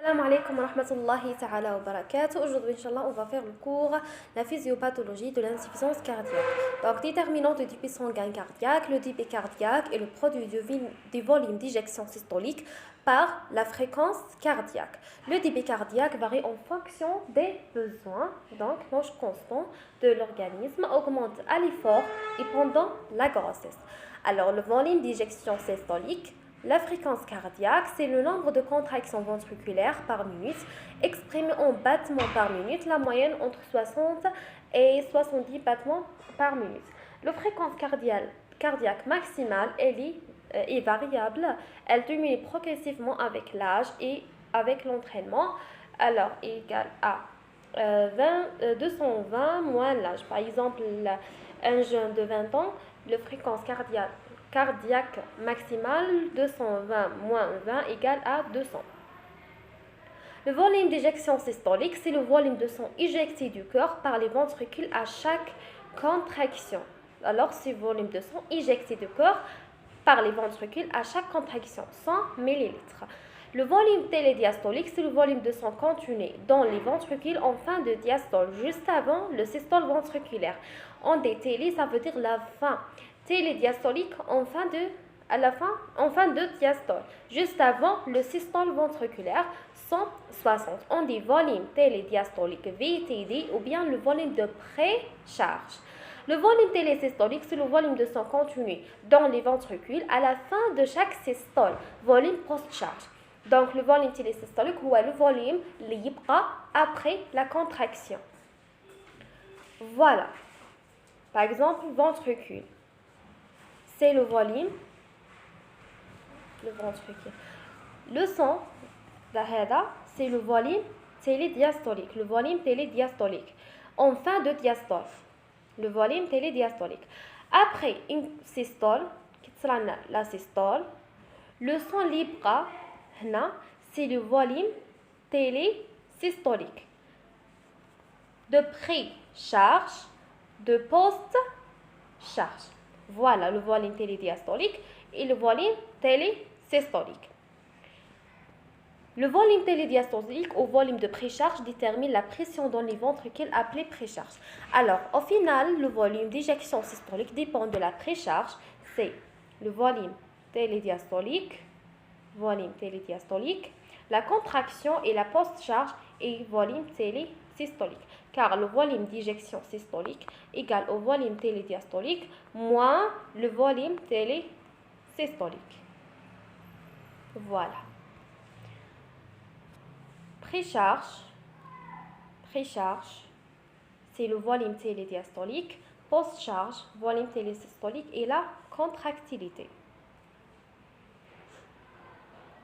Salam alaikum wa rahmatullahi ta'ala wa barakatuh. Aujourd'hui, Inch'Allah, on va faire le cours la physiopathologie de l'insuffisance cardiaque. Donc, déterminant du débit sanguin cardiaque, le débit cardiaque est le produit du volume d'éjection systolique par la fréquence cardiaque. Le débit cardiaque varie en fonction des besoins, donc l'âge constant de l'organisme augmente à l'effort et pendant la grossesse. Alors, le volume d'éjection systolique, la fréquence cardiaque, c'est le nombre de contractions ventriculaires par minute, exprimé en battements par minute, la moyenne entre 60 et 70 battements par minute. La fréquence cardiaque maximale, est variable, elle diminue progressivement avec l'âge et avec l'entraînement, alors égale à 220 moins l'âge. Par exemple, un jeune de 20 ans, la fréquence cardiaque maximale 220 moins 20 égale à 200. Le volume d'éjection systolique, c'est le volume de sang éjecté du cœur par les ventricules à chaque contraction. Alors, c'est le volume de sang éjecté du cœur par les ventricules à chaque contraction, 100 ml. Le volume télédiastolique, c'est le volume de sang contenu dans les ventricules en fin de diastole, juste avant le systole ventriculaire. En télé, ça veut dire la fin. Télédiastolique en fin de diastole, juste avant le systole ventriculaire, 160. On dit volume télédiastolique VTD ou bien le volume de précharge. Le volume télésystolique, c'est le volume de sang contenu dans les ventricules à la fin de chaque systole, volume post-charge. Donc, le volume télésystolique, c'est le volume libre après la contraction. Voilà. Par exemple, ventricule. C'est le volume, le ventricule. Le sang, c'est le volume télédiastolique, le volume télédiastolique. En fin de diastole, le volume télédiastolique. Après une systole, la systole, le sang libre, c'est le volume télésystolique. De pré-charge, de post-charge. Voilà le volume télédiastolique et le volume télésystolique. Le volume télédiastolique au volume de précharge détermine la pression dans les ventricules appelée précharge. Alors, au final, le volume d'éjection systolique dépend de la précharge. C'est le volume télédiastolique, la contraction et la post-charge et volume télésystolique. Car le volume d'éjection systolique égale au volume télédiastolique moins le volume télésystolique. Voilà. Précharge, c'est le volume télédiastolique. Post-charge, volume télésystolique et la contractilité.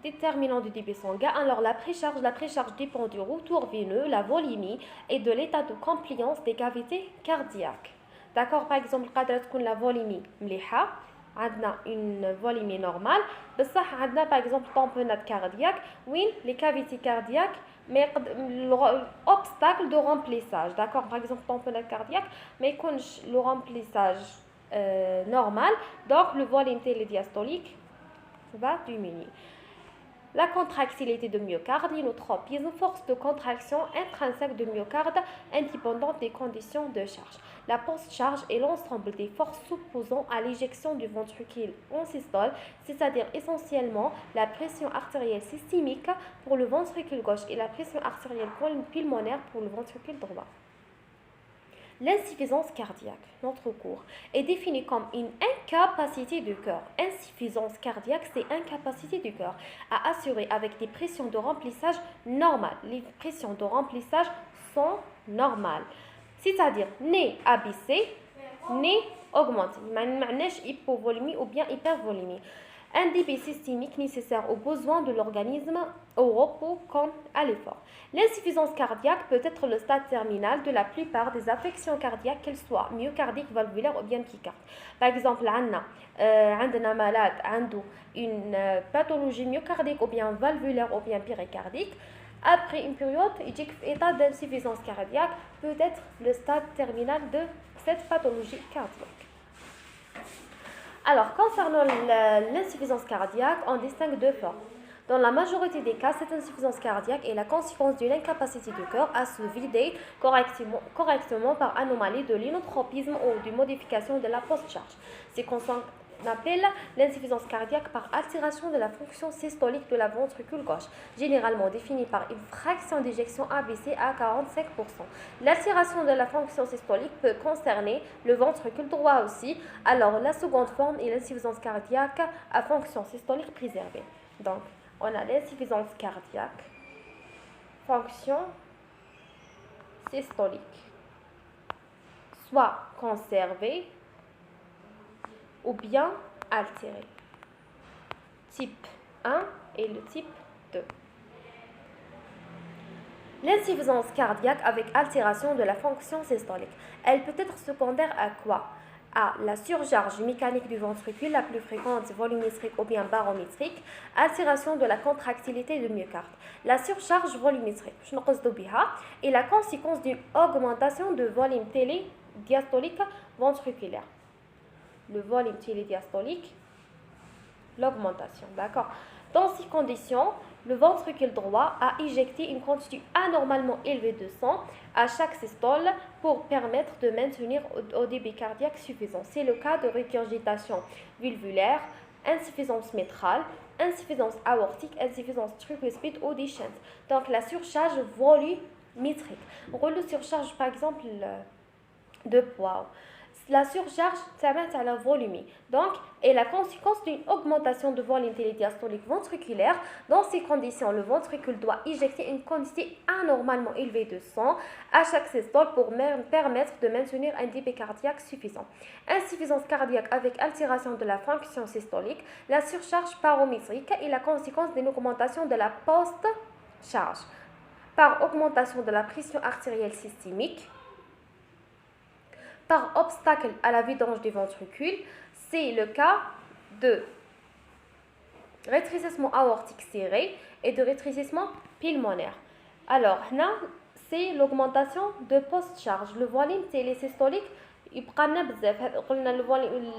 Déterminant du débit sanguin. Alors, la précharge dépend du retour veineux, la volémie et de l'état de compliance des cavités cardiaques. D'accord? Par exemple, la volémie mliha, une volémie normale, par exemple, tamponnade cardiaque, oui, les cavités cardiaques, mais l'obstacle de remplissage. D'accord? Par exemple, tamponnade cardiaque, mais le remplissage normal, donc le volume télédiastolique va diminuer. La contractilité de myocarde, l'inotropisme, force de contraction intrinsèque de myocarde indépendante des conditions de charge. La post-charge est l'ensemble des forces s'opposant à l'éjection du ventricule en systole, c'est-à-dire essentiellement la pression artérielle systémique pour le ventricule gauche et la pression artérielle pulmonaire pour le ventricule droit. L'insuffisance cardiaque, notre cours, est définie comme une incapacité du cœur. Insuffisance cardiaque, c'est incapacité du cœur à assurer avec des pressions de remplissage normales. Les pressions de remplissage sont normales, c'est-à-dire ni abaissées, ni augmentées. Hypovolémie ou bien hypervolémie. Un débit systémique nécessaire aux besoins de l'organisme au repos comme à l'effort. L'insuffisance cardiaque peut être le stade terminal de la plupart des affections cardiaques, qu'elles soient myocardiques, valvulaires ou bien picardes. Par exemple, un malade a une pathologie myocardique ou bien valvulaire ou bien péricardique. Après une période, état d'insuffisance cardiaque peut être le stade terminal de cette pathologie cardiaque. Alors, concernant l'insuffisance cardiaque, on distingue deux formes. Dans la majorité des cas, cette insuffisance cardiaque est la conséquence d'une incapacité du cœur à se vider correctement par anomalie de l'inotropisme ou d'une modification de la post-charge. C'est qu'on appelle l'insuffisance cardiaque par altération de la fonction systolique de la ventricule gauche, généralement définie par une fraction d'éjection ABC à 45%. L'altération de la fonction systolique peut concerner le ventricule droit aussi. Alors, la seconde forme est l'insuffisance cardiaque à fonction systolique préservée. Donc, on a l'insuffisance cardiaque, fonction systolique, soit conservée ou bien altérée. Type 1 et le type 2. L'insuffisance cardiaque avec altération de la fonction systolique. Elle peut être secondaire à quoi? À la surcharge mécanique du ventricule la plus fréquente, volumétrique ou bien barométrique, altération de la contractilité du myocarde. La surcharge volumétrique est la conséquence d'une augmentation de volume télédiastolique ventriculaire. Le volume télédiastolique, l'augmentation, d'accord. Dans ces conditions, le ventricule droit a éjecté une quantité anormalement élevée de sang à chaque systole pour permettre de maintenir au débit cardiaque suffisant. C'est le cas de régurgitation valvulaire, insuffisance mitrale, insuffisance aortique, insuffisance tricuspide ou des shunts. Donc la surcharge volumétrique. Le surcharge par exemple de poids. La surcharge s'amène à la volumie, donc est la conséquence d'une augmentation de volume télédiastolique ventriculaire. Dans ces conditions, le ventricule doit éjecter une quantité anormalement élevée de sang à chaque systole pour permettre de maintenir un débit cardiaque suffisant. Insuffisance cardiaque avec altération de la fonction systolique, la surcharge barométrique est la conséquence d'une augmentation de la post-charge par augmentation de la pression artérielle systémique, par obstacle à la vidange du ventricule. C'est le cas de rétrécissement aortique serré et de rétrécissement pulmonaire. Alors, là, c'est l'augmentation de post-charge. Le volume télésystolique, il prend le volume,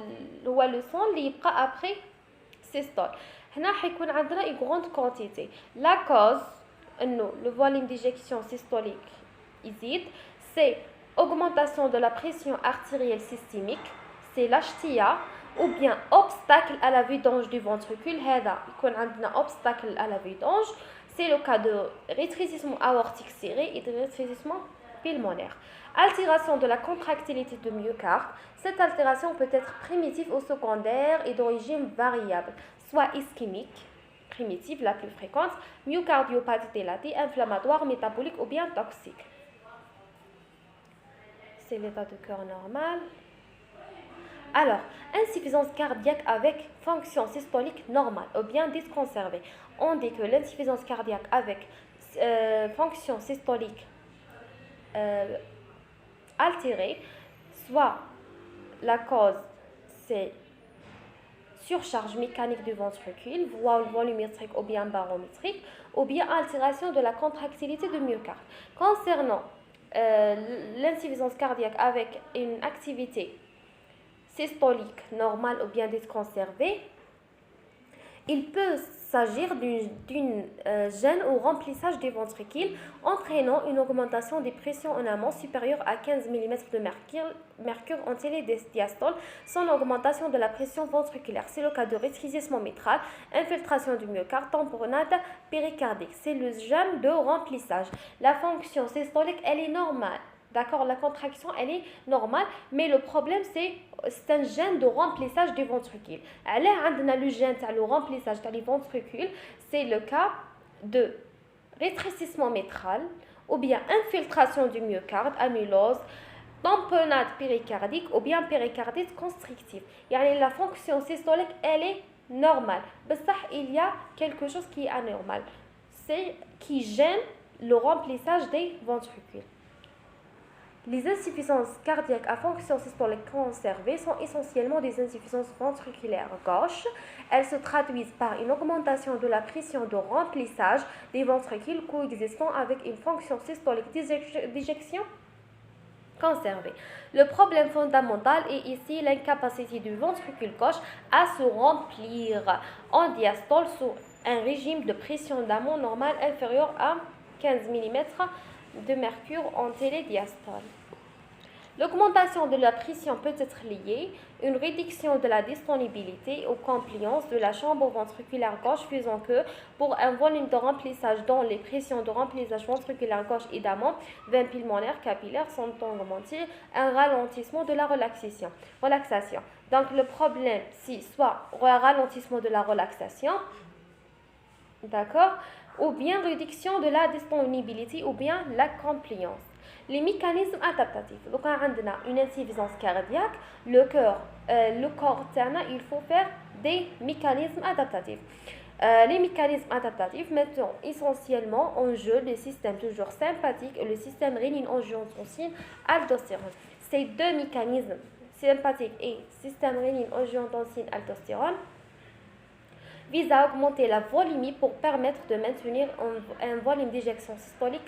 le sang, il prend après systole. Là, il y a une grande quantité. La cause, le volume d'éjection systolique, c'est augmentation de la pression artérielle systémique, c'est l'HTA, ou bien obstacle à la vidange du ventricule. هذا يكون عندنا obstacle à la vidange, c'est le cas de rétrécissement aortique serré et de rétrécissement pulmonaire. Altération de la contractilité du myocarde. Cette altération peut être primitive ou secondaire et d'origine variable, soit ischémique, primitive la plus fréquente, myocardiopathie dilatée, inflammatoire, métabolique ou bien toxique. C'est l'état de cœur normal. Alors, insuffisance cardiaque avec fonction systolique normale ou bien dysconservée. On dit que l'insuffisance cardiaque avec fonction systolique altérée, soit la cause c'est surcharge mécanique du ventricule, volumétrique ou bien barométrique, ou bien altération de la contractilité du myocarde. Concernant l'insuffisance cardiaque avec une activité systolique normale ou bien dysconservée, il peut s'agir d'une gêne au remplissage des ventricules entraînant une augmentation des pressions en amont supérieure à 15 mm de mercure en télédiastole sans augmentation de la pression ventriculaire. C'est le cas de rétrécissement mitral, infiltration du myocarde, tamponade péricardique. C'est le gêne de remplissage. La fonction systolique, elle est normale. D'accord, la contraction, elle est normale, mais le problème, c'est un gène de remplissage des ventricules. Alors, on a le gène de remplissage des ventricules, c'est le cas de rétrécissement mitral ou bien infiltration du myocarde, amylose, tamponnade péricardique ou bien péricardite constrictive. La fonction systolique, elle est normale. Mais ça, il y a quelque chose qui est anormal, c'est qui gêne le remplissage des ventricules. Les insuffisances cardiaques à fonction systolique conservée sont essentiellement des insuffisances ventriculaires gauches. Elles se traduisent par une augmentation de la pression de remplissage des ventricules coexistant avec une fonction systolique d'éjection conservée. Le problème fondamental est ici l'incapacité du ventricule gauche à se remplir en diastole sous un régime de pression d'amour normal inférieur à 15 mm de mercure en télédiastole. L'augmentation de la pression peut être liée à une réduction de la disponibilité aux compliance de la chambre ventriculaire gauche, faisant que, pour un volume de remplissage dont les pressions de remplissage ventriculaire gauche et d'amont, veines pulmonaires capillaires sont augmentées, un ralentissement de la relaxation. Donc le problème, c'est soit un ralentissement de la relaxation, d'accord, ou bien réduction de la disponibilité, ou bien la compliance. Les mécanismes adaptatifs. Donc, on a une insuffisance cardiaque, le corps, il faut faire des mécanismes adaptatifs. Les mécanismes adaptatifs mettent essentiellement en jeu le système toujours sympathique et le système rénine-angiotensine-aldostérone. Ces deux mécanismes, sympathique et système rénine-angiotensine-aldostérone, vise à augmenter la volémie pour permettre de maintenir un volume d'éjection systolique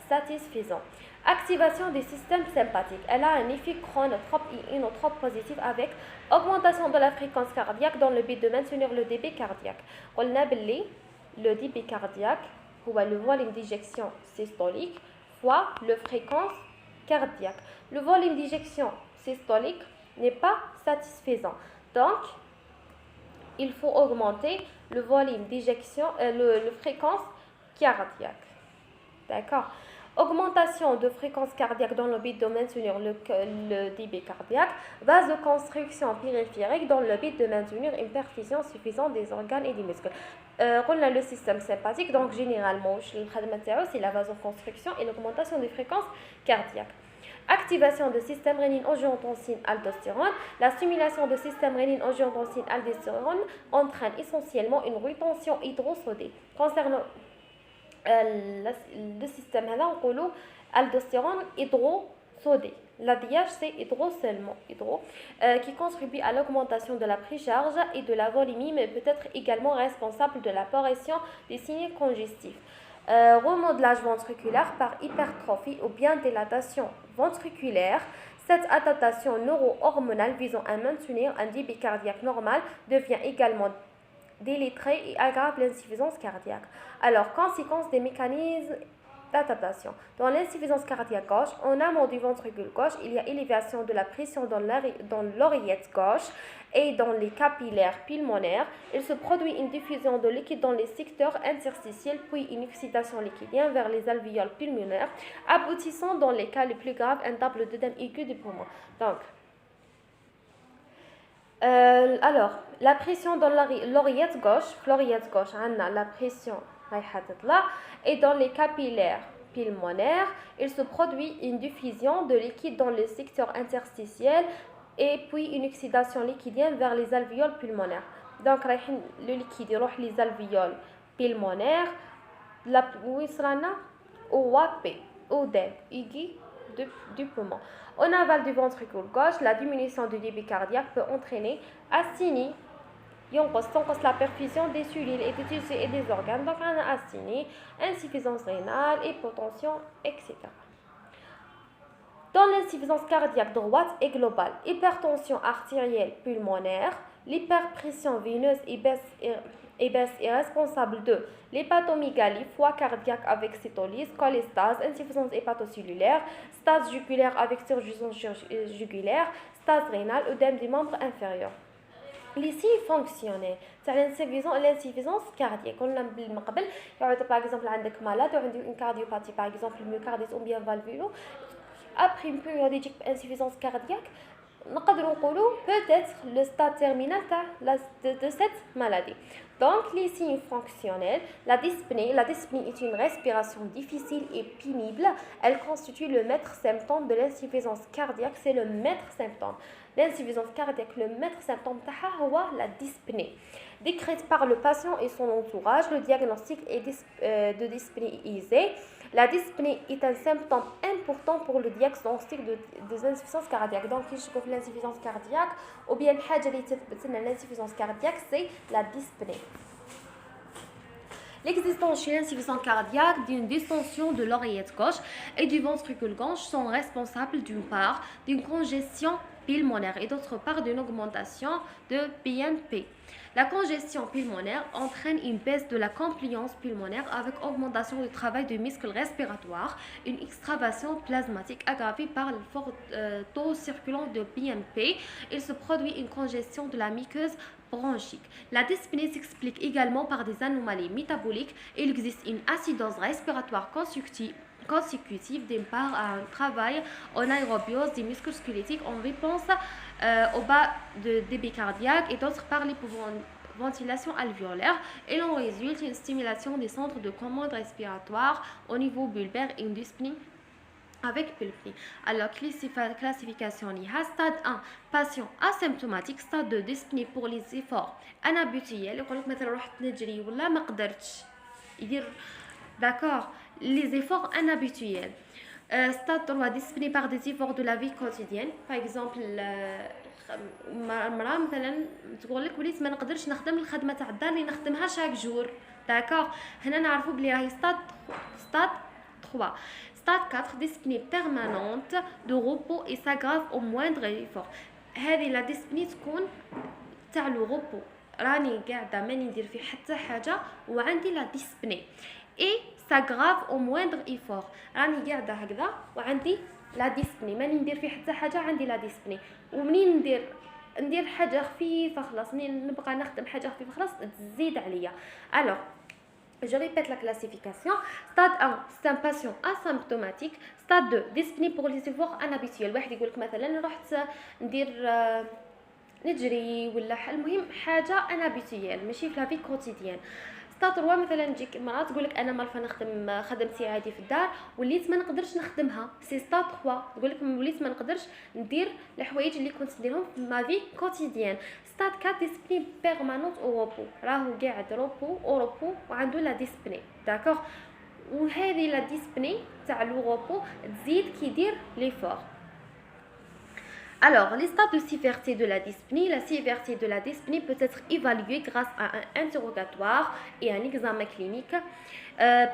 satisfaisant. Activation du système sympathique. Elle a un effet chronotrope et inotrope positif avec augmentation de la fréquence cardiaque dans le but de maintenir le débit cardiaque. Le débit cardiaque, ou le volume d'éjection systolique, fois la fréquence cardiaque. Le volume d'éjection systolique n'est pas satisfaisant. Donc, il faut augmenter le volume d'éjection, la fréquence cardiaque. D'accord. Augmentation de fréquence cardiaque dans le but de maintenir le débit cardiaque. Vasoconstriction périphérique dans le but de maintenir une perfusion suffisante des organes et des muscles. On a le système sympathique, donc généralement, c'est la vasoconstriction et l'augmentation des fréquences cardiaques. Activation du système rénine-angiotensine-aldostérone. La stimulation du système rénine-angiotensine-aldostérone entraîne essentiellement une rétention hydrosodée. Concernant le système, on dit aldostérone hydrosodé. L'ADH, c'est hydro seulement, qui contribue à l'augmentation de la précharge et de la volémie, mais peut être également responsable de l'apparition des signes congestifs. Remodelage ventriculaire par hypertrophie ou bien dilatation ventriculaire. Cette adaptation neuro-hormonale visant à maintenir un débit cardiaque normal devient également délétérée et aggrave l'insuffisance cardiaque. Alors, conséquences des mécanismes d'adaptation. Dans l'insuffisance cardiaque gauche, en amont du ventricule gauche, il y a élévation de la pression dans l'oreillette gauche et dans les capillaires pulmonaires. Il se produit une diffusion de liquide dans les secteurs interstitiels, puis une excitation liquidienne vers les alvéoles pulmonaires, aboutissant dans les cas les plus graves un double d'œdème aigu du poumon. Donc, alors, la pression dans l'oreillette gauche, on a la pression et dans les capillaires pulmonaires, il se produit une diffusion de liquide dans le secteur interstitiel et puis une excitation liquidienne vers les alvéoles pulmonaires. Donc, le liquide il les alvéoles pulmonaires, du poumon. En aval du ventricule gauche, la diminution du débit cardiaque peut entraîner asynie, la perfusion des cellules et des tissus et des organes. Donc, on a asynie, insuffisance rénale, hypotension, etc. Dans l'insuffisance cardiaque droite et globale, hypertension artérielle pulmonaire, l'hyperpression veineuse épaisse est responsable de l'hépatomégalie, foie cardiaque avec cétolyse, cholestase, insuffisance hépatocellulaire, stase jugulaire avec surjouissance jugulaire, stase rénale, œdème du membre inférieur. Les signes fonctionnels, c'est l'insuffisance cardiaque. On l'a dit par exemple, malade, une cardiopathie, par exemple, le myocarditis ou bien valvulo. Après une période d'insuffisance cardiaque, peut-être le stade terminal de cette maladie. Donc, les signes fonctionnels, la dyspnée est une respiration difficile et pénible. Elle constitue le maître symptôme de l'insuffisance cardiaque. C'est le maître symptôme. L'insuffisance cardiaque, le maître symptôme, c'est la dyspnée. Décrite par le patient et son entourage, le diagnostic est de dyspnée aisée. La dyspnée est un symptôme important pour le diagnostic des insuffisances cardiaques. Donc, si je trouve l'insuffisance cardiaque, ou bien l'insuffisance cardiaque, c'est la dyspnée. L'existence chez l'insuffisance cardiaque d'une distension de l'oreillette gauche et du ventricule gauche sont responsables d'une part d'une congestion pulmonaire et d'autre part d'une augmentation de BNP. La congestion pulmonaire entraîne une baisse de la compliance pulmonaire avec augmentation du travail du muscle respiratoire, une extravasation plasmatique aggravée par le fort taux circulant de BNP. Il se produit une congestion de la muqueuse bronchique. La dyspnée s'explique également par des anomalies métaboliques. Il existe une acidose respiratoire consécutive d'une part à un travail en aérobiose des muscles squelettiques en réponse au bas de débit cardiaque et d'autre part l'hypoventilation alvéolaire. Et l'on résulte une stimulation des centres de commande respiratoire au niveau bulbaire et une dyspnée avec pulmonée. Alors, classification ليها stade 1 patient asymptomatique, stade 2 dyspnée pour les efforts inhabituels يقول لك مثلا رحت نجري ولا ما قدرتش يدير d'accord les efforts inhabituels. Stade 3 dyspnée par des efforts de la vie quotidienne, par exemple المراه مثلا تقول لك وليت ما نقدرش نخدم الخدمه تاع الدار اللي نخدمها شاك جور داكوغ. هنا نعرفوا بلي راهي stade 3. Stade 4 dyspnée permanente de repos et s'aggrave au moindre effort. هذه لا dyspnée تكون تاع لو repos، راني قاعده ماني ندير في حتى حاجه وعندي لا dyspnée et s'aggrave au moindre effort. راني قاعده هكذا وعندي لا dyspnée، ماني ندير في حتى حاجه عندي لا dyspnée، ومنين ندير حاجه خفيفه خلاص، منين نبقى نخدم حاجه خفيفه خلاص تزيد عليا. alors je répète la classification. Stade 1 c'est un patient asymptomatique. Stade 2 dyspnée pour les efforts inhabituels. واحد يقول لك مثلا رحت ندير نجري ولا المهم حاجه inhabituelle ماشي في لا في كوتيديان. ستاد 3 مثلا تجيك مرا تقول لك انا مالفه نخدم خدمتي عادي في الدار وليت ما نقدرش نخدمها. سي ستاد 3 تقول لك وليت ما نقدرش ندير الحوايج اللي كنت نديرهم في ما في كوتيديان. ستاد 4 ديسبلي بيرمانونت او روبو، راهو قاعد روبو او روبو وعنده لا ديسبلي داكوغ. وهذه لا ديسبلي تاع لو روبو تزيد كي يدير ليفور. Alors, les stades de sévérité de la dyspnée. La sévérité de la dyspnée peut être évaluée grâce à un interrogatoire et un examen clinique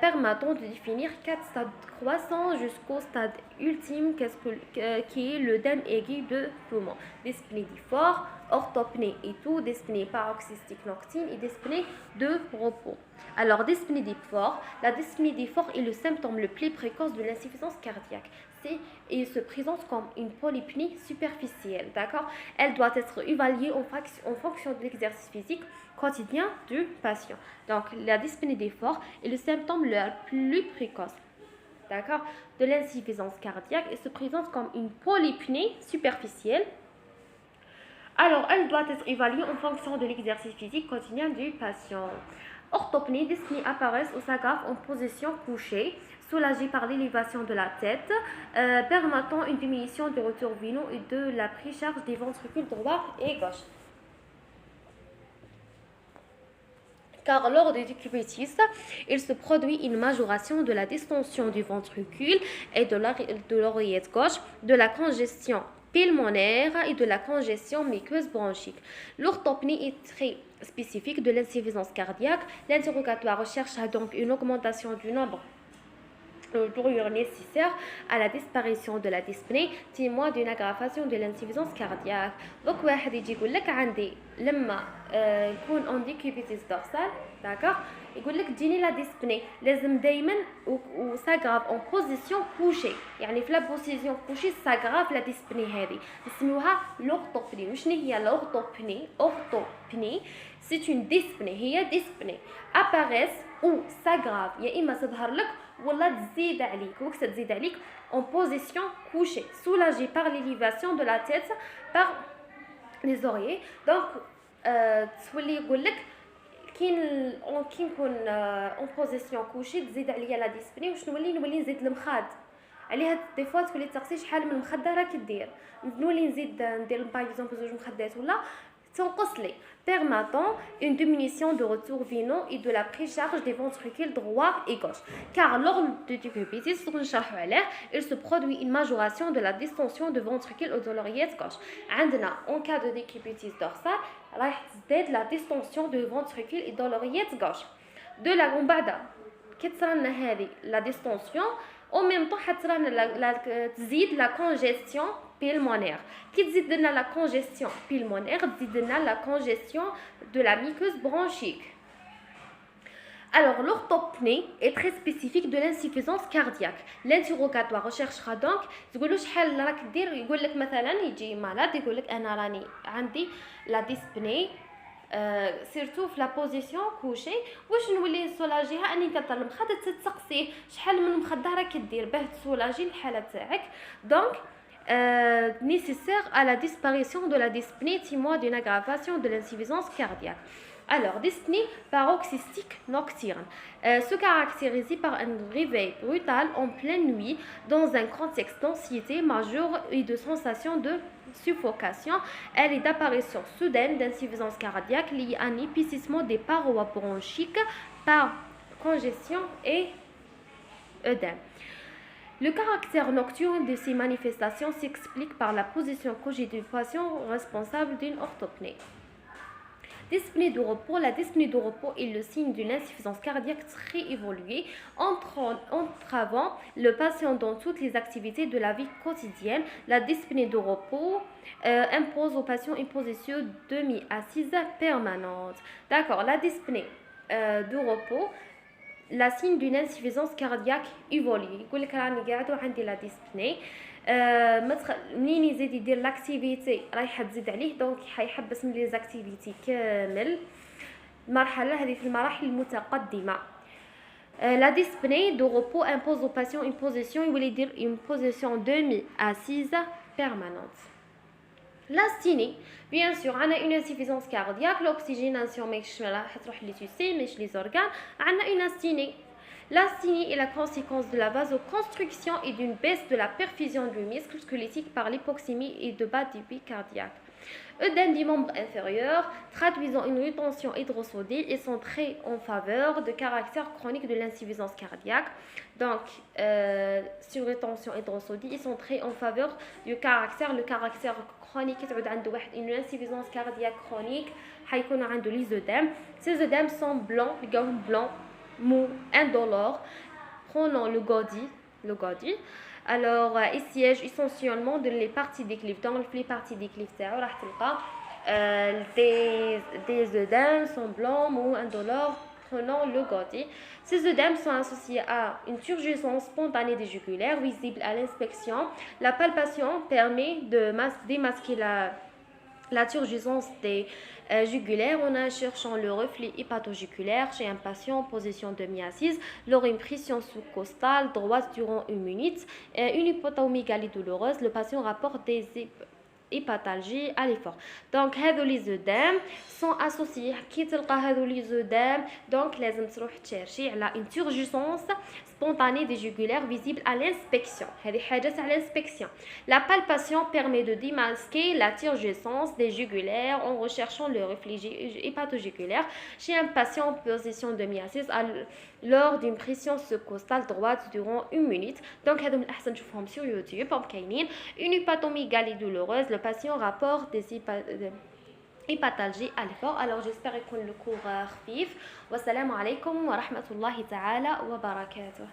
permettant de définir 4 stades croissants jusqu'au stade ultime qui est le l'œdème aigu de poumon. Dyspnée d'effort, orthopnée et tout, dyspnée paroxystique nocturne et dyspnée de repos. Alors, dyspnée d'effort. La dyspnée d'effort est le symptôme le plus précoce de l'insuffisance cardiaque. Et se présente comme une polypnie superficielle, d'accord. Elle doit être évaluée en fonction de l'exercice physique quotidien du patient. Donc, la dyspnée d'effort est le symptôme le plus précoce, d'accord, de l'insuffisance cardiaque et se présente comme une polypnie superficielle. Alors, elle doit être évaluée en fonction de l'exercice physique quotidien du patient. Orthopnée, dyspnée apparaissent ou s'aggravent en position couchée, soulagée par l'élévation de la tête, permettant une diminution du retour veineux et de la prise-charge des ventricules droit et gauche. Car lors du décubitus, il se produit une majoration de la distension du ventricule et de l'oreillette gauche, de la congestion pulmonaire et de la congestion muqueuse bronchique. L'orthopnée est très spécifique de l'insuffisance cardiaque. L'interrogatoire recherche donc une augmentation du nombre d'urines nécessaires à la disparition de la dyspnée, témoin d'une aggravation de l'insuffisance cardiaque. Donc واحد يجي يقول لك عندي لما يكون عندي كيبيتيس دورسال داكوغ، يقول لك تجيني لا ديسبني لازم دائما وساغراف اون بوزيسيون كوشي، يعني في لا بوزيسيون كوشي ساغراف لا ديسبني هذه نسميوها لورثوبني. وشنو هي لورثوبني؟ اورثوبني سي اون ديسبني، هي ديسبني اباريس او ساغراف، يا اما تظهر لك ولا تزيد عليك. وقت تزيد عليك en position couchée, soulagée par l'élévation de la tête par les oreillers. donc تولي يقول لك كي نكون en position couchée تزيد عليا لا ديسبني. واش نولي نزيد المخاد عليها دي فوا، تولي تسقسي شحال من مخده راك دير، نولي نزيد ندير باغ اكزومبل 2 مخدات ولا تنقص لي، permettant une diminution de retour veineux et de la prise-charge des ventricules droit et gauche. Car lors du décubitus, il se produit une majoration de la distension de ventricule et de l'oreillette gauche. En cas de décubitus dorsal, راح تزداد la distension de ventricule et de l'oreillette gauche. De la بعد كتصرالنا هذه la distension، au même temps حتصرالنا تزيد la congestion pulmonaire. Qui dit la congestion pulmonaire, dit la congestion de la muqueuse bronchique. Alors, l'orthopnée est très spécifique de l'insuffisance cardiaque. L'interrogatoire recherchera donc تقول له شحال راك دير، يقول لك مثلا يجي malade يقول لك انا راني عندي لا dyspnée سيرتو في لا بوزيسيون كوشي، واش نولي سولاجيها اني كظلم خاطر تتسقسيه شحال من مخده راك دير باه تسولاجي الحاله تاعك. دونك nécessaire à la disparition de la dyspnée témoin d'une aggravation de l'insuffisance cardiaque. Alors, dyspnée paroxystique nocturne se caractérise par un réveil brutal en pleine nuit dans un contexte d'anxiété majeure et de sensation de suffocation. Elle est d'apparition soudaine d'insuffisance cardiaque liée à un épaississement des parois bronchiques par congestion et œdème. Le caractère nocturne de ces manifestations s'explique par la position couchée du patient responsable d'une orthopnée. Dyspnée de repos. La dyspnée de repos est le signe d'une insuffisance cardiaque très évoluée, entravant le patient dans toutes les activités de la vie quotidienne. La dyspnée de repos impose au patient une position demi-assise permanente. D'accord, la dyspnée de repos, la signe d'une insuffisance cardiaque évoluée. يقول لك راني قاعد وعندي لا dyspnée منين يزيد يدير لاكتيفيتي رايحه تزيد عليه، دونك حيحبس من لي زاكتيفيتي كامل. المرحله هذه في المراحل المتقدمه. La dyspnée de repos impose au patient une position يولي يدير une position demi assise permanente. L'asthénie, bien sûr, on a une insuffisance cardiaque, l'oxygénation ماكش راح تروح لي تيسي ماش لي زورغان، on a une asthénie. L'asthénie est la conséquence de la vasoconstriction et d'une baisse de la perfusion du muscle squelettique par l'hypoxémie et de bas débit cardiaque. Œdème du membre inférieur, traduisant une rétention hydrosodique et centrée en faveur de caractère chronique de l'insuffisance cardiaque. Donc, sur rétention hydrosodique et centrée en faveur du caractère, le caractère chronique, une insuffisance cardiaque chronique, حيكون عنده les œdèmes. Ces œdèmes sont blancs, blancs, mou, indolore, prenant le godi. Alors, ils siègent essentiellement dans les parties déclives. Dans les parties déclives, des œdèmes sont blancs, mou, indolore, prenant le godi. Ces œdèmes sont associés à une turgescence spontanée des jugulaires visible à l'inspection. La palpation permet de démasquer la turgescence des jugulaires en cherchant le reflet hépatojugulaire chez un patient en position demi-assise lors d'une pression sous-costale droite durant une minute. Une hypotomégalie douloureuse, le patient rapporte des hépatalgie à l'effort. Donc les œdèmes sont associés كي تلقى هذو les œdèmes donc لازم تروح تشيرشي على une turgescence spontanée des jugulaires visible à l'inspection. هذه حاجة على l'inspection. La palpation permet de démasquer la turgescence des jugulaires en recherchant le reflet hépatojugulaire chez un patient en position demi-assise lors d'une pression sous-costale droite durant une minute. Donc هذو من الأحسن تشوفهم sur YouTube هم كاينين. Une hypotomégalie douloureuse, le patient rapporte des hépatalgie à l'effort. Alors j'espère que le cours خفيف. Wassalamu alaikum wa rahmatullahi ta'ala wa barakatuh.